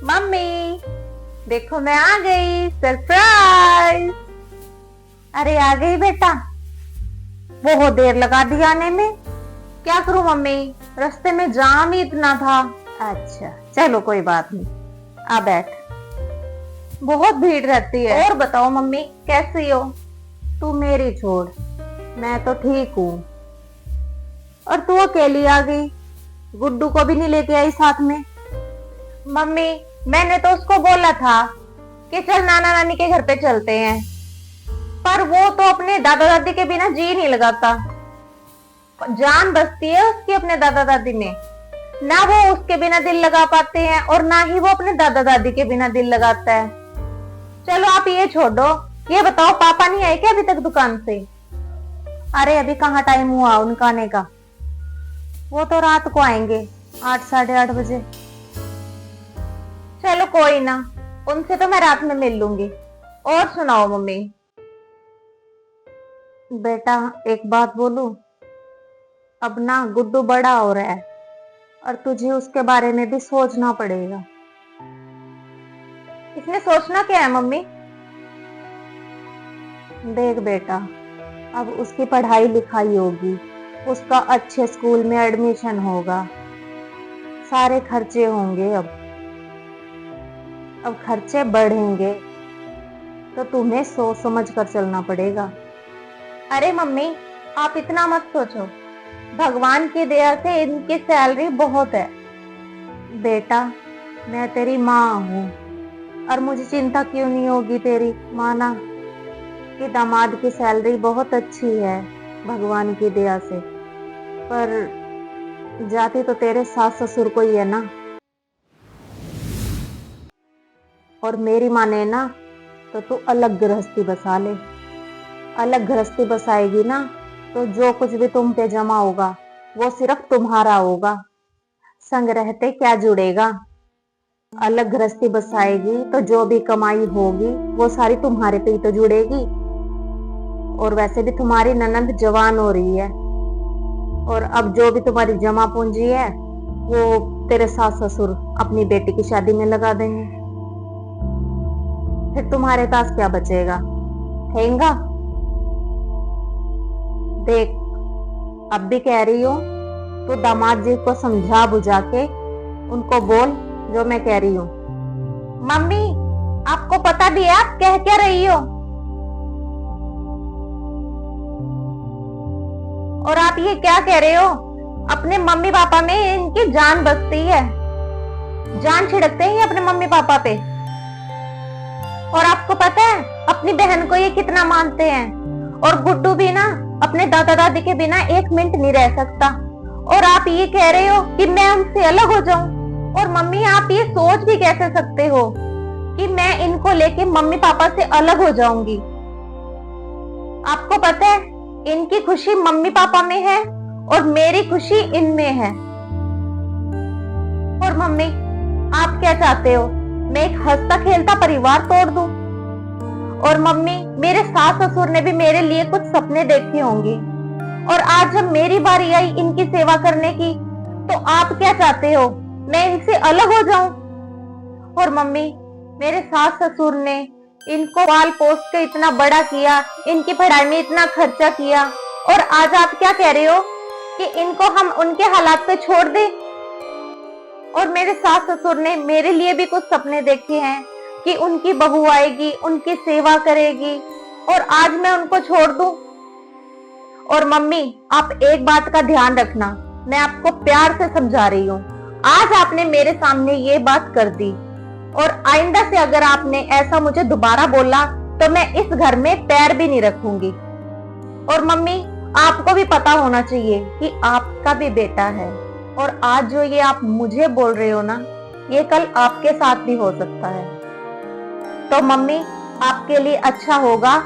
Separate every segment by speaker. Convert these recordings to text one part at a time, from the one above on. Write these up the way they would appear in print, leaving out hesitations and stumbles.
Speaker 1: Mummy देखो मैं आ गई, सरप्राइज। अरे आ गई बेटा, बहुत देर लगा दी आने में। क्या करूं मम्मी, रास्ते में जाम ही इतना था। अच्छा चलो कोई बात नहीं, आ बैठ। बहुत भीड़ रहती है। और बताओ मम्मी कैसी हो? तू मेरी छोड़, मैं तो ठीक हूँ। और तू अकेली आ गई, गुड्डू को भी नहीं लेके आई साथ में? मम्मी मैंने तो उसको बोला था कि चल नाना नानी के घर पे चलते हैं, पर वो तो अपने दादा दादी के बिना जी नहीं लगाता। जान बसती है उसकी अपने दादा दादी में, ना वो उसके बिना दिल लगा पाते हैं और ना ही वो अपने दादा दादी के बिना दिल लगाता है। चलो आप ये छोड़ो, ये बताओ पापा नहीं आए क्या अभी तक दुकान से? अरे अभी कहाँ टाइम हुआ उनका आने का, वो तो रात को आएंगे 8 साढ़े 8 बजे। चलो कोई ना, उनसे तो मैं रात में मिल लूंगी। और सुनाओ मम्मी। बेटा एक बात बोलूं, अब ना गुड्डू बड़ा हो रहा है और तुझे उसके बारे में भी सोचना पड़ेगा। इसमें सोचना क्या है मम्मी? देख बेटा, अब उसकी पढ़ाई लिखाई होगी, उसका अच्छे स्कूल में एडमिशन होगा, सारे खर्चे होंगे। अब खर्चे बढ़ेंगे तो तुम्हें सोच समझ कर चलना पड़ेगा। अरे मम्मी आप इतना मत सोचो, भगवान की दया से इनकी सैलरी बहुत है। बेटा मैं तेरी माँ हूँ और मुझे चिंता क्यों नहीं होगी तेरी? माना कि दामाद की सैलरी बहुत अच्छी है भगवान की दया से, पर जाती तो तेरे सास ससुर को ही है ना। और मेरी माने ना तो तू अलग गृहस्थी बसा ले। अलग गृहस्थी बसाएगी ना तो जो कुछ भी तुम पे जमा होगा वो सिर्फ तुम्हारा होगा, संग रहते क्या जुड़ेगा। अलग गृहस्थी बसाएगी तो जो भी कमाई होगी वो सारी तुम्हारे पे ही तो जुड़ेगी। और वैसे भी तुम्हारी ननंद जवान हो रही है, और अब जो भी तुम्हारी जमा पूंजी है वो तेरे सास ससुर अपनी बेटी की शादी में लगा देंगे, फिर तुम्हारे पास क्या बचेगा? ठेंगा। देख अब भी कह रही हूँ, तो दामाद जी को समझा बुझा के उनको बोल जो मैं कह रही हूँ। मम्मी आपको पता भी है आप कह क्या रही हो? और आप ये क्या कह रहे हो? अपने मम्मी पापा में इनकी जान बसती है, जान छिड़कते हैं अपने मम्मी पापा पे। और आपको पता है अपनी बहन को ये कितना मानते हैं। और गुड्डू भी ना अपने दादा दादी के बिना एक मिनट नहीं रह सकता, और आप ये कह रहे हो कि मैं उनसे अलग हो जाऊं। और मम्मी आप ये सोच भी कैसे सकते हो कि मैं इनको लेके मम्मी पापा से अलग हो जाऊंगी? आपको पता है इनकी खुशी मम्मी पापा में है और मेरी खुशी इनमें है। और मम्मी आप क्या चाहते हो, मैं एक हंसता खेलता परिवार तोड़ दूं? और मम्मी मेरे सास ससुर ने भी मेरे लिए कुछ सपने देखे होंगे, और आज जब मेरी बारी आई इनकी सेवा करने की तो आप क्या चाहते हो, मैं इनसे अलग हो जाऊं? और मम्मी मेरे सास ससुर ने इनको पाल पोस के इतना बड़ा किया, इनकी पढ़ाई में इतना खर्चा किया, और आज आप क्या कह रहे हो कि इनको हम उनके हालात पे छोड़ दें? और मेरे सास ससुर ने मेरे लिए भी कुछ सपने देखे हैं कि उनकी बहू आएगी, उनकी सेवा करेगी, और आज मैं उनको छोड़ दूं? और मम्मी आप एक बात का ध्यान रखना, मैं आपको प्यार से समझा रही हूँ, आज आपने मेरे सामने ये बात कर दी, और आइंदा से अगर आपने ऐसा मुझे दोबारा बोला तो मैं इस घर में पैर भी नहीं रखूंगी। और मम्मी आपको भी पता होना चाहिए कि आपका भी बेटा है, और आज जो ये आप मुझे बोल रहे हो ना, ये कल आपके साथ भी हो सकता है। तो मम्मी आपके लिए अच्छा होगा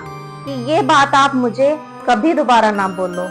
Speaker 1: कि ये बात आप मुझे कभी दोबारा ना बोलो।